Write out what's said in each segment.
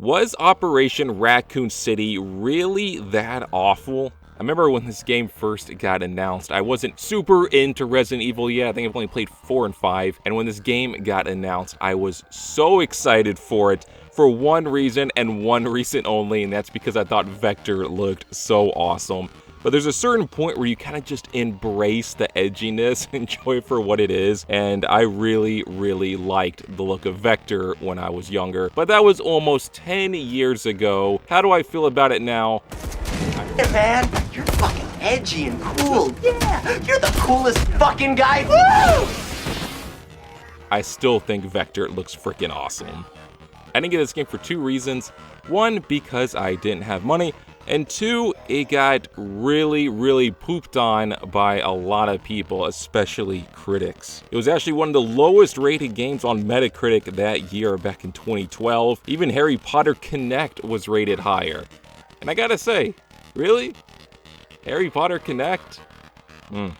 Was Operation Raccoon City really that awful? I remember when this game first got announced, I wasn't super into Resident Evil yet. I think I've only played 4 and 5. And when this game got announced, I was so excited for it for one reason and one reason only, and that's because I thought Vector looked so awesome. But there's a certain point where you kind of just embrace the edginess, enjoy it for what it is, and I really, really liked the look of Vector when I was younger. But that was almost 10 years ago. How do I feel about it now? Hey man, you're fucking edgy and cool. Yeah, you're the coolest fucking guy. Woo! I still think Vector looks freaking awesome. I didn't get this game for 2 reasons. 1, because I didn't have money. And 2, it got really pooped on by a lot of people, especially critics. It was actually one of the lowest rated games on Metacritic that year back in 2012. Even Harry Potter Connect was rated higher. And I gotta say, really? Harry Potter Connect? I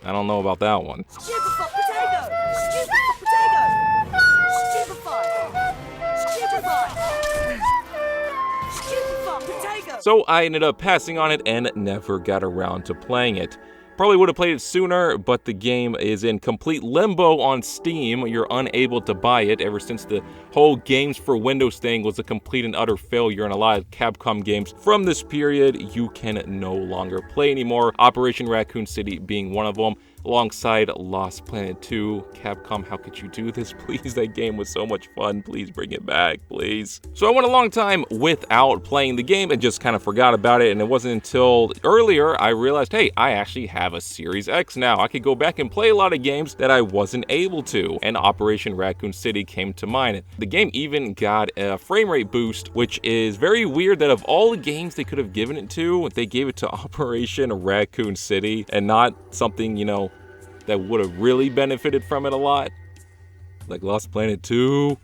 don't know about that one. Stupefy potato! Stupefy potato! Stupefy! Potato! So I ended up passing on it and never got around to playing it. Probably would have played it sooner, but the game is in complete limbo on Steam. You're unable to buy it ever since the whole games for Windows thing was a complete and utter failure, and a lot of Capcom games from this period you can no longer play anymore. Operation Raccoon City being one of them, alongside Lost Planet 2. Capcom, how could you do this? Please, that game was so much fun. Please bring it back, please. So I went a long time without playing the game and just kind of forgot about it, and it wasn't until earlier I realized, hey, I actually have a Series X now. I could go back and play a lot of games that I wasn't able to, and Operation Raccoon City came to mind. The game even got a frame rate boost, which is very weird that of all the games they could have given it to, they gave it to Operation Raccoon City and not something, you know, that would have really benefited from it a lot. Like Lost Planet 2.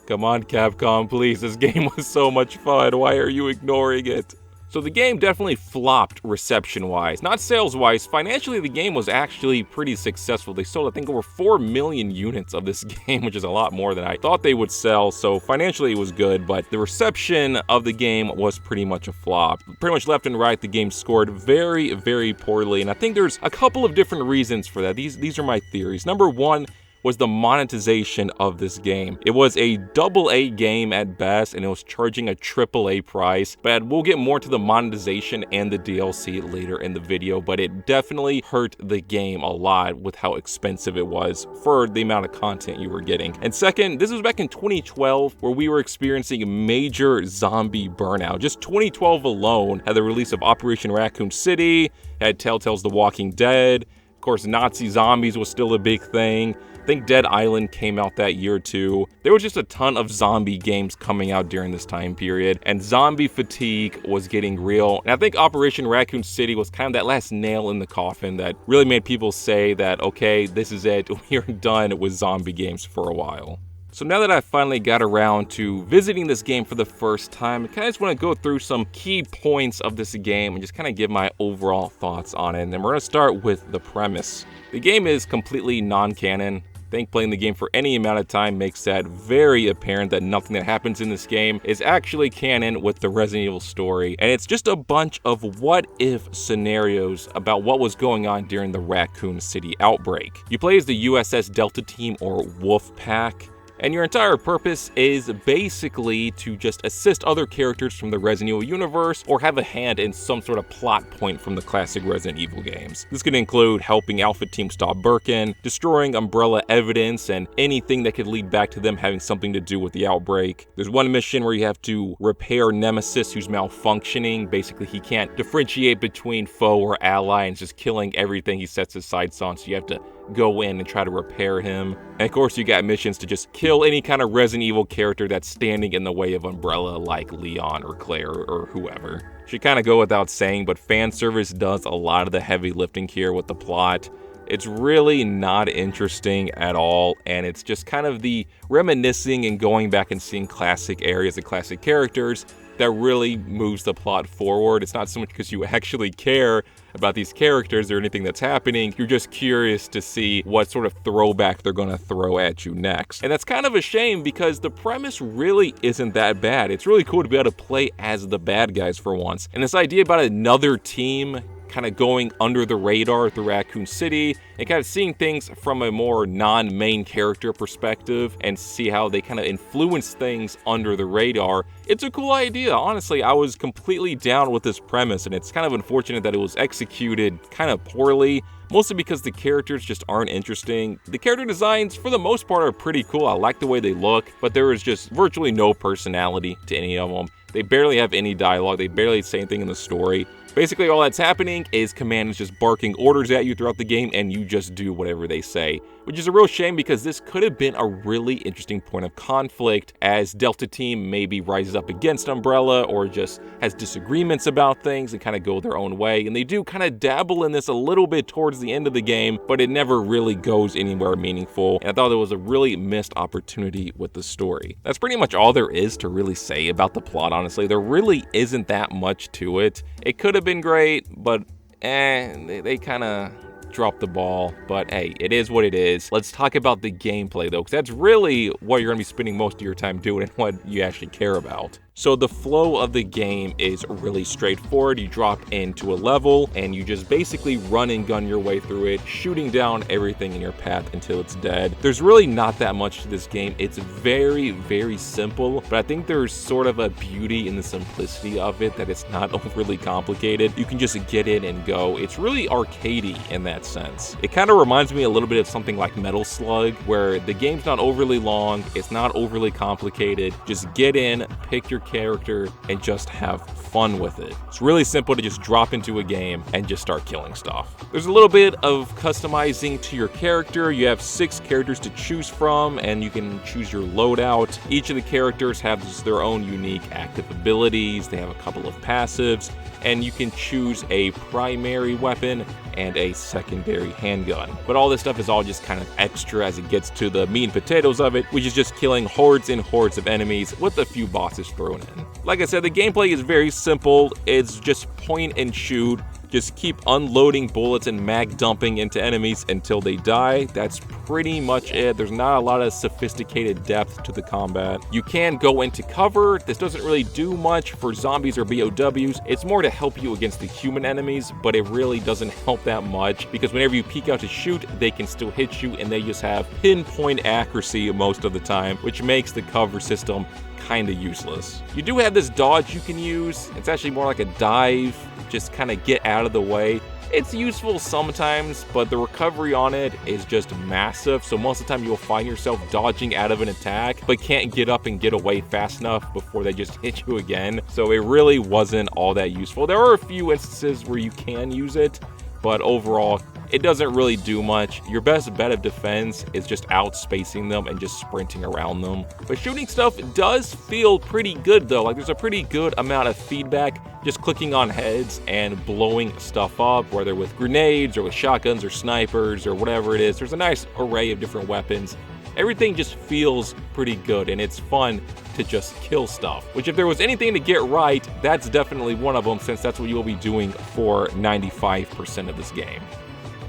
Come on, Capcom, please. This game was so much fun. Why are you ignoring it? So the game definitely flopped reception-wise. Not sales-wise. Financially, the game was actually pretty successful. They sold, I think, over 4 million units of this game, which is a lot more than I thought they would sell. So financially, it was good, but the reception of the game was pretty much a flop. Pretty much left and right, the game scored very poorly, and I think there's a couple of different reasons for that. These are my theories. Number 1 was the monetization of this game. It was a AA game at best, and it was charging a AAA price, but we'll get more to the monetization and the DLC later in the video, but it definitely hurt the game a lot with how expensive it was for the amount of content you were getting. And second, this was back in 2012 where we were experiencing major zombie burnout. Just 2012 alone had the release of Operation Raccoon City, had Telltale's The Walking Dead, of course Nazi zombies was still a big thing. I think Dead Island came out that year too. There was just a ton of zombie games coming out during this time period, and zombie fatigue was getting real. And I think Operation Raccoon City was kind of that last nail in the coffin that really made people say that, okay, this is it, we're done with zombie games for a while. So now that I finally got around to visiting this game for the first time, I kind of just want to go through some key points of this game and just kind of give my overall thoughts on it. And then we're going to start with the premise. The game is completely non-canon. I think playing the game for any amount of time makes that very apparent that nothing that happens in this game is actually canon with the Resident Evil story. And it's just a bunch of what-if scenarios about what was going on during the Raccoon City outbreak. You play as the USS Delta Team, or Wolf Pack, and your entire purpose is basically to just assist other characters from the Resident Evil universe or have a hand in some sort of plot point from the classic Resident Evil games. This could include helping Alpha Team stop Birkin, destroying Umbrella evidence, and anything that could lead back to them having something to do with the outbreak. There's one mission where you have to repair Nemesis, who's malfunctioning. Basically, he can't differentiate between foe or ally and is just killing everything he sets his sights on, so you have to go in and try to repair him. And of course, you got missions to just kill any kind of Resident Evil character that's standing in the way of Umbrella, like Leon or Claire or whoever. Should kind of go without saying, but fan service does a lot of the heavy lifting here with the plot. It's really not interesting at all, and it's just kind of the reminiscing and going back and seeing classic areas and classic characters that really moves the plot forward. It's not so much because you actually care about these characters or anything that's happening. You're just curious to see what sort of throwback they're going to throw at you next. And that's kind of a shame because the premise really isn't that bad. It's really cool to be able to play as the bad guys for once. And this idea about another team kind of going under the radar through Raccoon City and kind of seeing things from a more non-main character perspective and see how they kind of influence things under the radar. It's a cool idea. Honestly, I was completely down with this premise, and it's kind of unfortunate that it was executed kind of poorly, mostly because the characters just aren't interesting. The character designs, for the most part, are pretty cool. I like the way they look, but there is just virtually no personality to any of them. They barely have any dialogue. They barely say anything in the story. Basically, all that's happening is Command is just barking orders at you throughout the game, and you just do whatever they say, which is a real shame because this could have been a really interesting point of conflict as Delta Team maybe rises up against Umbrella or just has disagreements about things and kind of go their own way. And they do kind of dabble in this a little bit towards the end of the game, but it never really goes anywhere meaningful. And I thought it was a really missed opportunity with the story. That's pretty much all there is to really say about the plot, honestly. There really isn't that much to it. It could have been great, but they kind of dropped the ball. But hey, it is what it is. Let's talk about the gameplay though, because that's really what you're going to be spending most of your time doing and what you actually care about. So the flow of the game is really straightforward. You drop into a level and you just basically run and gun your way through it, shooting down everything in your path until it's dead. There's really not that much to this game. It's very, very simple, but I think there's sort of a beauty in the simplicity of it, that it's not overly complicated. You can just get in and go. It's really arcadey in that sense. It kind of reminds me a little bit of something like Metal Slug, where the game's not overly long, it's not overly complicated. Just get in, pick your character, and just have fun with it. It's really simple to just drop into a game and just start killing stuff. There's a little bit of customizing to your character. You have 6 characters to choose from, and you can choose your loadout. Each of the characters have their own unique active abilities. They have a couple of passives, and you can choose a primary weapon and a secondary handgun. But all this stuff is all just kind of extra as it gets to the meat and potatoes of it, which is just killing hordes and hordes of enemies with a few bosses thrown in. Like I said, the gameplay is very simple. It's just point and shoot. Just keep unloading bullets and mag dumping into enemies until they die. That's pretty much it. There's not a lot of sophisticated depth to the combat. You can go into cover. This doesn't really do much for zombies or BOWs. It's more to help you against the human enemies, but it really doesn't help that much because whenever you peek out to shoot, they can still hit you and they just have pinpoint accuracy most of the time, which makes the cover system kind of useless. You do have this dodge you can use. It's actually more like a dive, just kind of get out of the way. It's useful sometimes, but the recovery on it is just massive, so most of the time you'll find yourself dodging out of an attack, but can't get up and get away fast enough before they just hit you again. So it really wasn't all that useful. There are a few instances where you can use it, but overall, it doesn't really do much. Your best bet of defense is just outspacing them and just sprinting around them. But shooting stuff does feel pretty good though. Like there's a pretty good amount of feedback just clicking on heads and blowing stuff up, whether with grenades or with shotguns or snipers or whatever it is. There's a nice array of different weapons. Everything just feels pretty good and it's fun to just kill stuff, which if there was anything to get right, that's definitely one of them, since that's what you'll be doing for 95% of this game.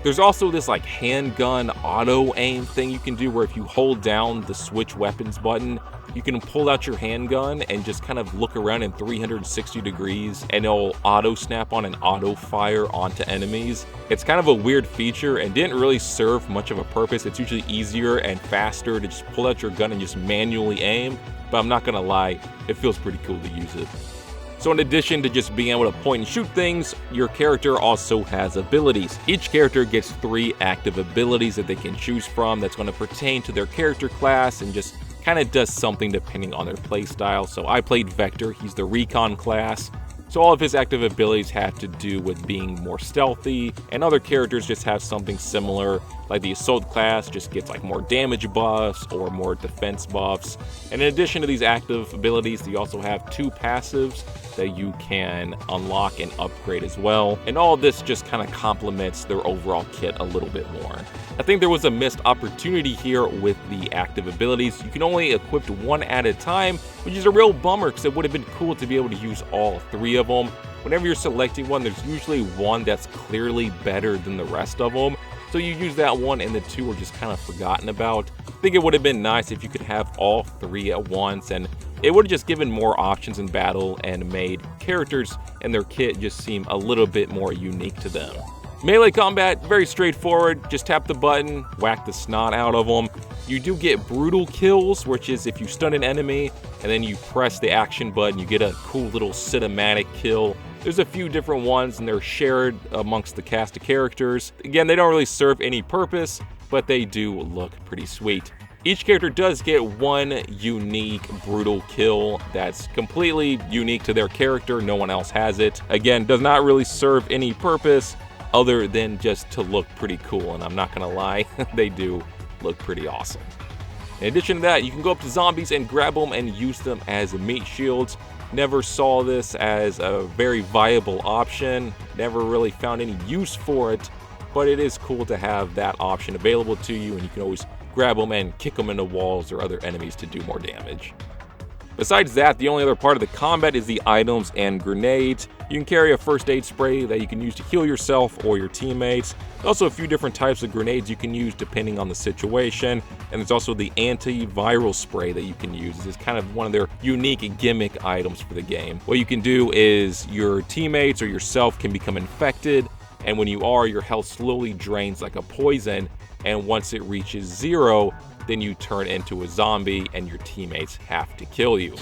There's also this like handgun auto aim thing you can do where if you hold down the switch weapons button, you can pull out your handgun and just kind of look around in 360 degrees and it'll auto snap on and auto fire onto enemies. It's kind of a weird feature and didn't really serve much of a purpose. It's usually easier and faster to just pull out your gun and just manually aim, but I'm not gonna lie, it feels pretty cool to use it. So in addition to just being able to point and shoot things, your character also has abilities. Each character gets 3 active abilities that they can choose from that's going to pertain to their character class and just kind of does something depending on their playstyle. So I played Vector, he's the recon class. So all of his active abilities have to do with being more stealthy, and other characters just have something similar, like the Assault class just gets like more damage buffs or more defense buffs. And in addition to these active abilities, you also have 2 passives that you can unlock and upgrade as well. And all of this just kind of complements their overall kit a little bit more. I think there was a missed opportunity here with the active abilities. You can only equip 1 at a time, which is a real bummer because it would have been cool to be able to use all 3 of them. Whenever you're selecting one, there's usually one that's clearly better than the rest of them. So you use that one and the 2 are just kind of forgotten about. I think it would have been nice if you could have all 3 at once, and it would have just given more options in battle and made characters and their kit just seem a little bit more unique to them. Melee combat, very straightforward. Just tap the button, whack the snot out of them. You do get brutal kills, which is if you stun an enemy and then you press the action button, you get a cool little cinematic kill. There's a few different ones and they're shared amongst the cast of characters. Again, they don't really serve any purpose, but they do look pretty sweet. Each character does get 1 unique brutal kill that's completely unique to their character. No one else has it. Again, does not really serve any purpose other than just to look pretty cool, and I'm not gonna lie, they do look pretty awesome. In addition to that, you can go up to zombies and grab them and use them as meat shields. Never saw this as a very viable option, never really found any use for it, but it is cool to have that option available to you, and you can always grab them and kick them into walls or other enemies to do more damage. Besides that, the only other part of the combat is the items and grenades. You can carry a first aid spray that you can use to heal yourself or your teammates. There's also a few different types of grenades you can use depending on the situation. And there's also the antiviral spray that you can use. This is kind of one of their unique gimmick items for the game. What you can do is your teammates or yourself can become infected, and when you are, your health slowly drains like a poison, and once it reaches 0, then you turn into a zombie and your teammates have to kill you.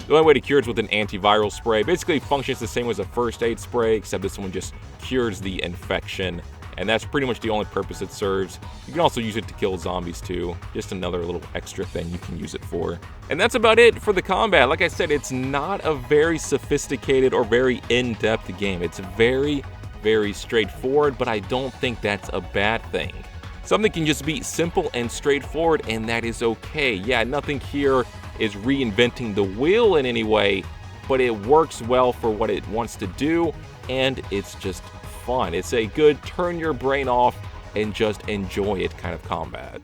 The only way to cure it is with an antiviral spray. Basically functions the same as a first aid spray, except this one just cures the infection, and that's pretty much the only purpose it serves. You can also use it to kill zombies too. Just another little extra thing you can use it for. And that's about it for the combat. Like I said, it's not a very sophisticated or very in-depth game. It's very straightforward, but I don't think that's a bad thing. Something can just be simple and straightforward, and that is okay. Yeah, nothing here is reinventing the wheel in any way, but it works well for what it wants to do, and it's just fun. It's a good turn your brain off and just enjoy it kind of combat.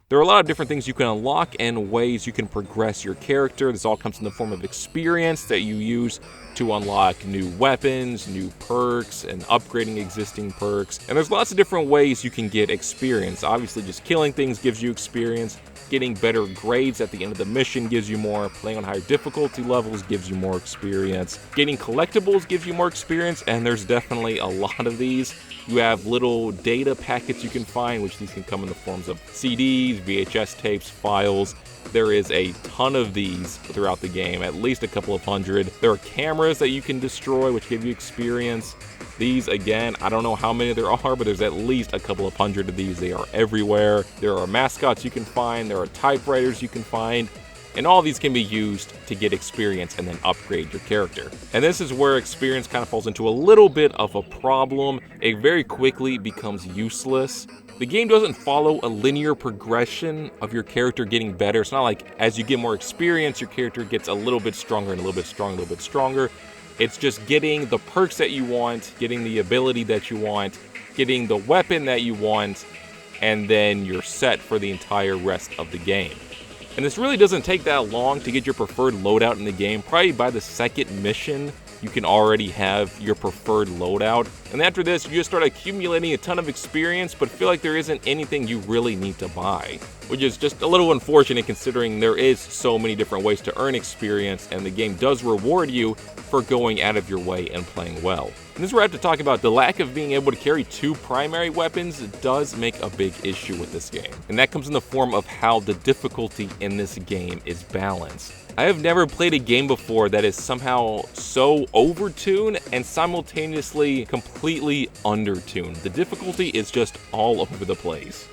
There are a lot of different things you can unlock and ways you can progress your character. This all comes in the form of experience that you use to unlock new weapons, new perks, and upgrading existing perks. And there's lots of different ways you can get experience. Obviously, just killing things gives you experience. Getting better grades at the end of the mission gives you more. Playing on higher difficulty levels gives you more experience. Getting collectibles gives you more experience, and there's definitely a lot of these. You have little data packets you can find, which these can come in the forms of CDs, VHS tapes, files. There is a ton of these throughout the game, at least a couple of hundred. There are cameras that you can destroy, which give you experience. These, again, I don't know how many there are, but there's at least a couple of hundred of these. They are everywhere. There are mascots you can find. There are typewriters you can find. And all these can be used to get experience and then upgrade your character. And this is where experience kind of falls into a little bit of a problem. It very quickly becomes useless. The game doesn't follow a linear progression of your character getting better. It's not like as you get more experience, your character gets a little bit stronger and a little bit stronger, a little bit stronger. It's just getting the perks that you want, getting the ability that you want, getting the weapon that you want, and then you're set for the entire rest of the game. And this really doesn't take that long to get your preferred loadout in the game. Probably by the second mission, you can already have your preferred loadout. And after this, you just start accumulating a ton of experience, but feel like there isn't anything you really need to buy, which is just a little unfortunate considering there is so many different ways to earn experience, and the game does reward you for going out of your way and playing well. And this is where I have to talk about the lack of being able to carry 2 primary weapons. It does make a big issue with this game. And that comes in the form of how the difficulty in this game is balanced. I have never played a game before that is somehow so overtuned and simultaneously completely undertuned. The difficulty is just all over the place.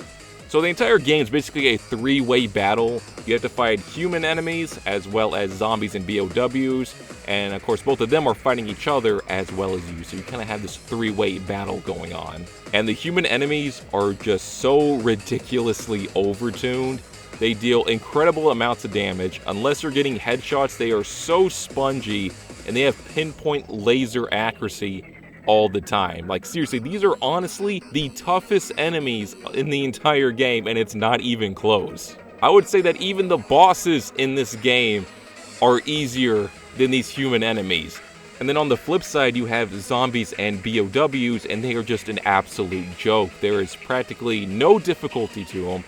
So the entire game is basically a three-way battle. You have to fight human enemies as well as zombies and BOWs, and of course both of them are fighting each other as well as you, so you kind of have this three-way battle going on. And the human enemies are just so ridiculously overtuned. They deal incredible amounts of damage. Unless you're getting headshots, they are so spongy, and they have pinpoint laser accuracy all the time. Like seriously, these are honestly the toughest enemies in the entire game, and it's not even close. I would say that even the bosses in this game are easier than these human enemies. And then on the flip side, you have zombies and BOWs, and they are just an absolute joke. There is practically no difficulty to them.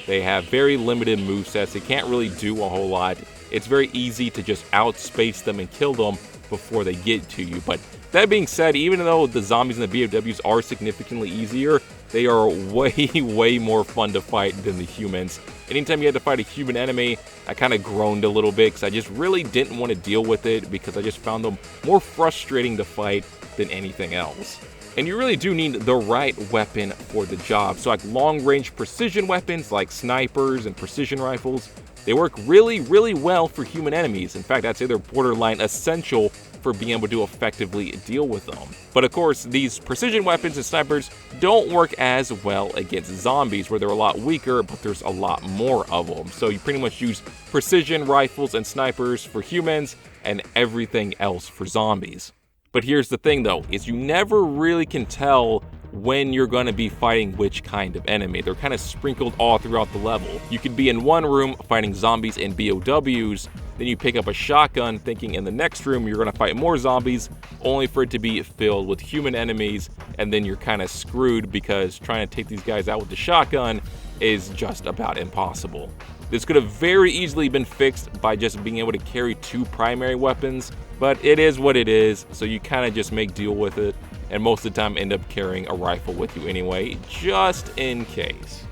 They have very limited movesets. They can't really do a whole lot. It's very easy to just outspace them and kill them before they get to you. But that being said, even though the zombies and the BOWs are significantly easier, they are way more fun to fight than the humans. Anytime you had to fight a human enemy, I kind of groaned a little bit because I just really didn't want to deal with it because I just found them more frustrating to fight than anything else. And you really do need the right weapon for the job. So like long-range precision weapons like snipers and precision rifles, they work really well for human enemies. In fact, I'd say they're borderline essential for being able to effectively deal with them. But of course, these precision weapons and snipers don't work as well against zombies, where they're a lot weaker, but there's a lot more of them. So you pretty much use precision rifles and snipers for humans and everything else for zombies. But here's the thing though, is you never really can tell when you're going to be fighting which kind of enemy. They're kind of sprinkled all throughout the level. You could be in one room fighting zombies and BOWs, then you pick up a shotgun thinking in the next room you're going to fight more zombies, only for it to be filled with human enemies, and then you're kind of screwed because trying to take these guys out with the shotgun is just about impossible. This could have very easily been fixed by just being able to carry two primary weapons, but it is what it is, so you kind of just make deal with it, and most of the time end up carrying a rifle with you anyway, just in case.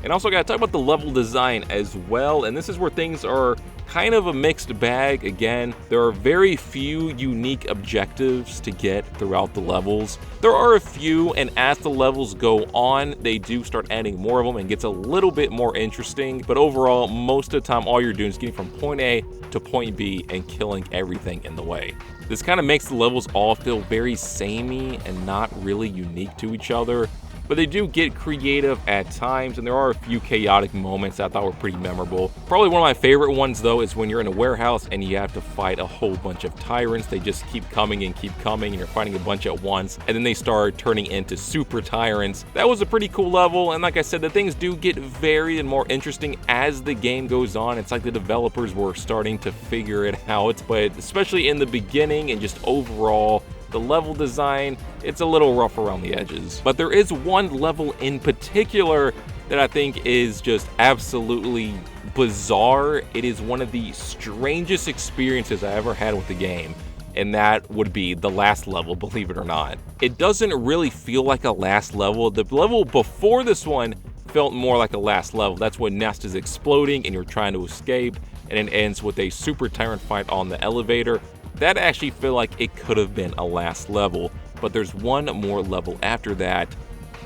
And also gotta talk about the level design as well, and this is where things are kind of a mixed bag. Again, there are very few unique objectives to get throughout the levels. There are a few, and as the levels go on, they do start adding more of them and gets a little bit more interesting, but overall, most of the time, all you're doing is getting from point A to point B and killing everything in the way. This kind of makes the levels all feel very samey and not really unique to each other, but they do get creative at times, and there are a few chaotic moments that I thought were pretty memorable. Probably one of my favorite ones though is when you're in a warehouse and you have to fight a whole bunch of tyrants. They just keep coming, and you're fighting a bunch at once, and then they start turning into super tyrants. That was a pretty cool level, and like I said, the things do get varied and more interesting as the game goes on. It's like the developers were starting to figure it out, but especially in the beginning and just overall, the level design, it's a little rough around the edges. But there is one level in particular that I think is just absolutely bizarre. It is one of the strangest experiences I ever had with the game, and that would be the last level, believe it or not. It doesn't really feel like a last level. The level before this one felt more like a last level. That's when Nest is exploding and you're trying to escape, and it ends with a super tyrant fight on the elevator. That actually felt like it could have been a last level, but there's one more level after that,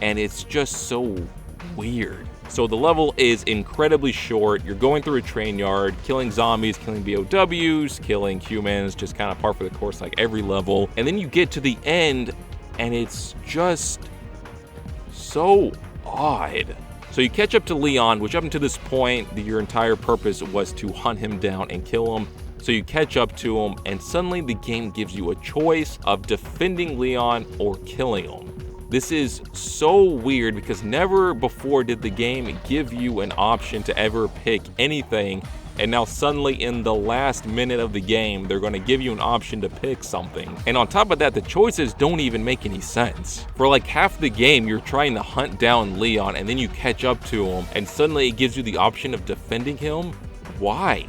and it's just so weird. So the level is incredibly short. You're going through a train yard, killing zombies, killing BOWs, killing humans, just kind of par for the course like every level. And then you get to the end, and it's just so odd. So you catch up to Leon, which up until this point, your entire purpose was to hunt him down and kill him. So you catch up to him, and suddenly the game gives you a choice of defending Leon or killing him. This is so weird because never before did the game give you an option to ever pick anything, and now suddenly in the last minute of the game, they're going to give you an option to pick something. And on top of that, the choices don't even make any sense. For like half the game, you're trying to hunt down Leon, and then you catch up to him, and suddenly it gives you the option of defending him? Why?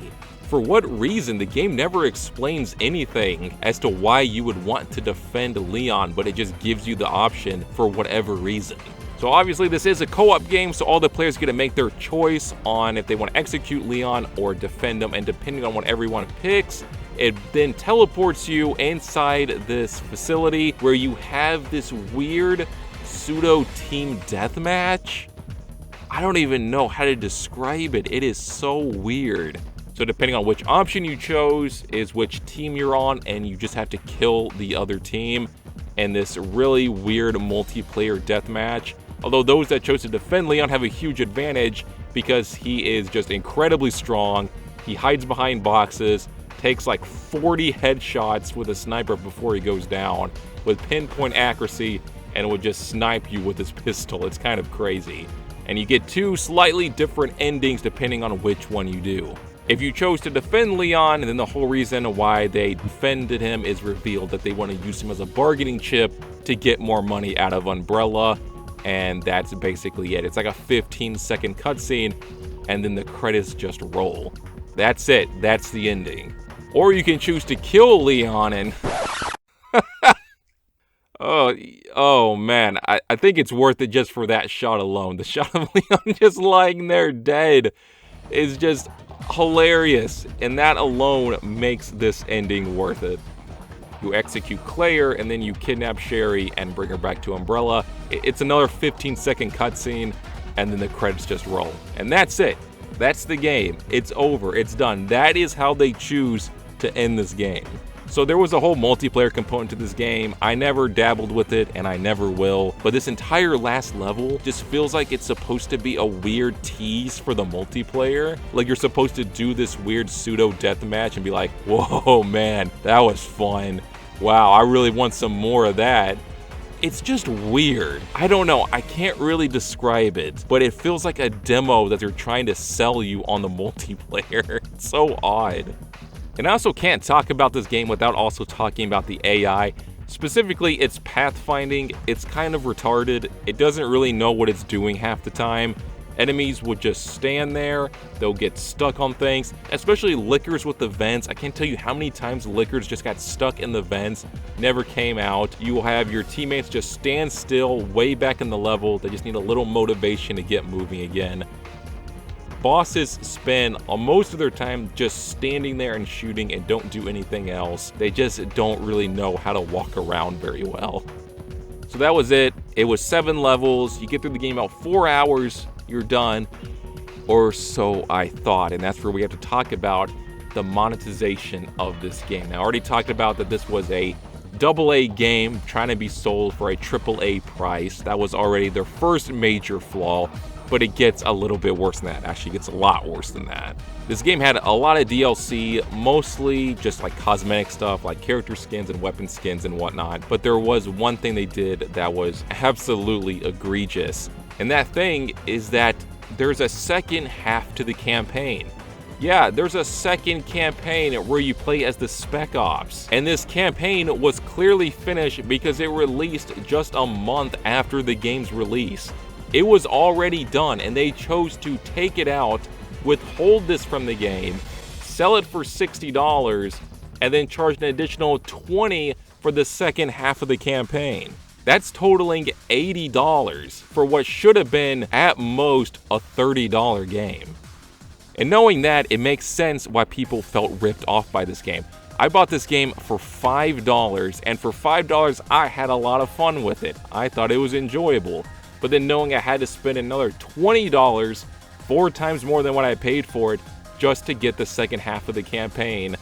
For what reason? The game never explains anything as to why you would want to defend Leon, but it just gives you the option for whatever reason. So obviously this is a co-op game, so all the players get to make their choice on if they want to execute Leon or defend him, and depending on what everyone picks, it then teleports you inside this facility where you have this weird pseudo team deathmatch. I don't even know how to describe it. It is so weird. So depending on which option you chose is which team you're on, and you just have to kill the other team in this really weird multiplayer deathmatch. Although those that chose to defend Leon have a huge advantage because he is just incredibly strong. He hides behind boxes, takes like 40 headshots with a sniper before he goes down with pinpoint accuracy, and will just snipe you with his pistol. It's kind of crazy. And you get 2 slightly different endings depending on which one you do. If you chose to defend Leon, and then the whole reason why they defended him is revealed, that they want to use him as a bargaining chip to get more money out of Umbrella, and that's basically it. It's like a 15-second cutscene, and then the credits just roll. That's it. That's the ending. Or you can choose to kill Leon and... Oh man, I think it's worth it just for that shot alone. The shot of Leon just lying there dead is just hilarious, and that alone makes this ending worth it. You execute Claire, and then you kidnap Sherry and bring her back to Umbrella. It's another 15-second cutscene, and then the credits just roll. And that's it. That's the game. It's over. It's done. That is how they choose to end this game. So there was a whole multiplayer component to this game. I never dabbled with it, and I never will. But this entire last level just feels like it's supposed to be a weird tease for the multiplayer. Like you're supposed to do this weird pseudo deathmatch and be like, whoa, man, that was fun. Wow, I really want some more of that. It's just weird. I don't know. I can't really describe it, but it feels like a demo that they're trying to sell you on the multiplayer. It's so odd. And I also can't talk about this game without also talking about the AI. Specifically, its pathfinding. It's kind of retarded. It doesn't really know what it's doing half the time. Enemies would just stand there. They'll get stuck on things, especially Lickers with the vents. I can't tell you how many times Lickers just got stuck in the vents, never came out. You will have your teammates just stand still way back in the level. They just need a little motivation to get moving again. Bosses spend most of their time just standing there and shooting and don't do anything else. They just don't really know how to walk around very well. So that was it. It was 7 levels. You get through the game about 4 hours, you're done. Or so I thought, and that's where we have to talk about the monetization of this game. Now, I already talked about that this was a AA game trying to be sold for a AAA price. That was already their first major flaw. But it gets a little bit worse than that. Actually, it gets a lot worse than that. This game had a lot of DLC, mostly just like cosmetic stuff, like character skins and weapon skins and whatnot. But there was one thing they did that was absolutely egregious. And that thing is that there's a second half to the campaign. Yeah, there's a second campaign where you play as the Spec Ops. And this campaign was clearly finished because it released just a month after the game's release. It was already done, and they chose to take it out, withhold this from the game, sell it for $60, and then charge an additional $20 for the second half of the campaign. That's totaling $80 for what should have been, at most, a $30 game. And knowing that, it makes sense why people felt ripped off by this game. I bought this game for $5, and for $5, I had a lot of fun with it. I thought it was enjoyable. But then knowing I had to spend another $20, 4 times more than what I paid for it, just to get the second half of the campaign,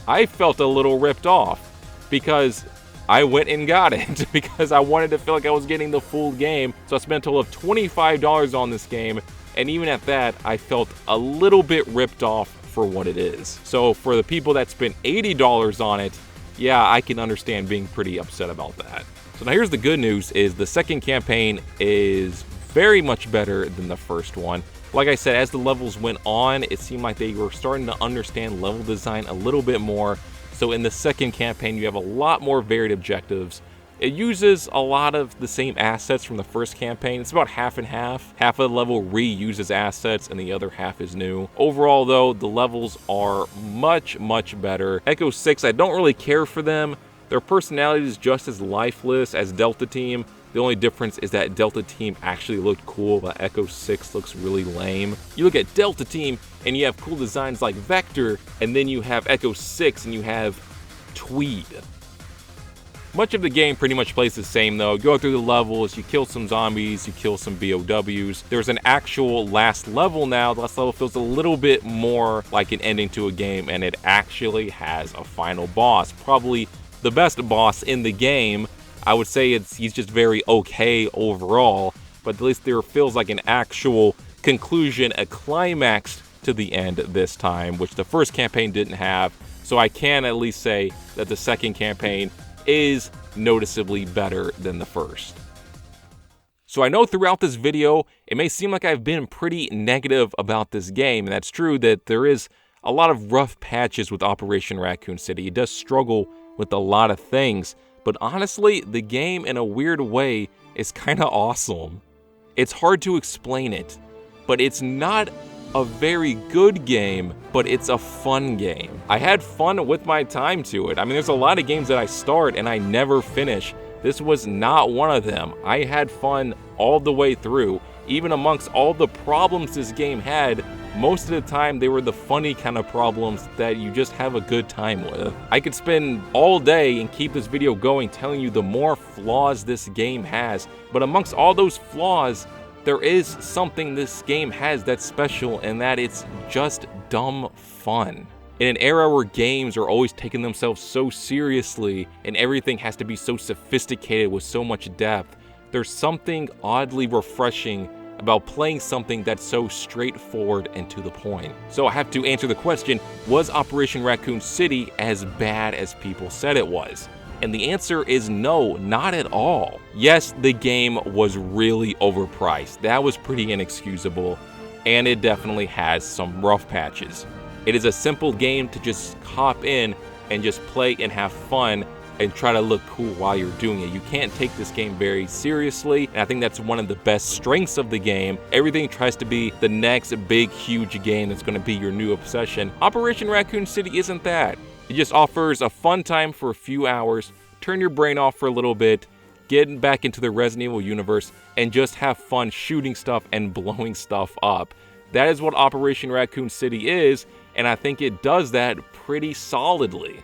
I felt a little ripped off because I went and got it because I wanted to feel like I was getting the full game. So I spent a total of $25 on this game, and even at that, I felt a little bit ripped off for what it is. So for the people that spent $80 on it, yeah, I can understand being pretty upset about that. So now here's the good news, is the second campaign is very much better than the first one. Like I said, as the levels went on, it seemed like they were starting to understand level design a little bit more. So in the second campaign, you have a lot more varied objectives. It uses a lot of the same assets from the first campaign. It's about half and half. Half of the level reuses assets and the other half is new. Overall though, the levels are much, much better. Echo 6, I don't really care for them. Their personality is just as lifeless as Delta Team. The only difference is that Delta Team actually looked cool, but Echo 6 looks really lame. You look at Delta Team and you have cool designs like Vector, and then you have Echo 6 and you have Tweed. Much of the game pretty much plays the same though. Go through the levels, you kill some zombies, you kill some BOWs. There's an actual last level now. The last level feels a little bit more like an ending to a game, and it actually has a final boss. Probably the best boss in the game. I would say he's just very okay overall, but at least there feels like an actual conclusion, a climax to the end this time, which the first campaign didn't have. So I can at least say that the second campaign is noticeably better than the first. So I know throughout this video, it may seem like I've been pretty negative about this game, and that's true that there is a lot of rough patches with Operation Raccoon City. It does struggle with a lot of things, but honestly, the game in a weird way is kind of awesome. It's hard to explain it, but it's not a very good game, but it's a fun game. I had fun with my time to it. I mean, there's a lot of games that I start and I never finish. This was not one of them. I had fun all the way through. Even amongst all the problems this game had, most of the time they were the funny kind of problems that you just have a good time with. I could spend all day and keep this video going telling you the more flaws this game has, but amongst all those flaws, there is something this game has that's special, and that it's just dumb fun. In an era where games are always taking themselves so seriously and everything has to be so sophisticated with so much depth, there's something oddly refreshing about playing something that's so straightforward and to the point. So I have to answer the question, was Operation Raccoon City as bad as people said it was? And the answer is no, not at all. Yes, the game was really overpriced. That was pretty inexcusable, and it definitely has some rough patches. It is a simple game to just hop in and just play and have fun and try to look cool while you're doing it. You can't take this game very seriously, and I think that's one of the best strengths of the game. Everything tries to be the next big, huge game that's going to be your new obsession. Operation Raccoon City isn't that. It just offers a fun time for a few hours, turn your brain off for a little bit, get back into the Resident Evil universe, and just have fun shooting stuff and blowing stuff up. That is what Operation Raccoon City is, and I think it does that pretty solidly.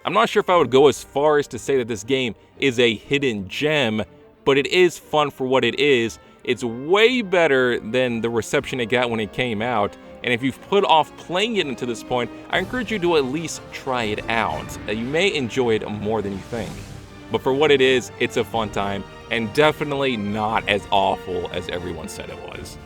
I'm not sure if I would go as far as to say that this game is a hidden gem, but it is fun for what it is. It's way better than the reception it got when it came out, and if you've put off playing it until this point, I encourage you to at least try it out. You may enjoy it more than you think. But for what it is, it's a fun time, and definitely not as awful as everyone said it was.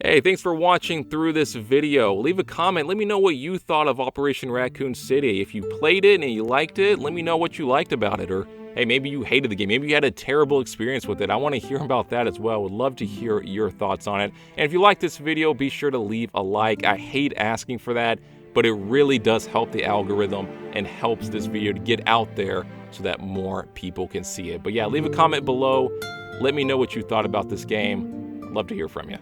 Hey, thanks for watching through this video. Leave a comment, let me know what you thought of Operation Raccoon City. If you played it and you liked it, let me know what you liked about it. Or hey, maybe you hated the game, maybe you had a terrible experience with it. I want to hear about that as well. Would love to hear your thoughts on it. And if you like this video, be sure to leave a like. I hate asking for that, but it really does help the algorithm and helps this video to get out there so that more people can see it. But yeah, leave a comment below. Let me know what you thought about this game. Love to hear from you.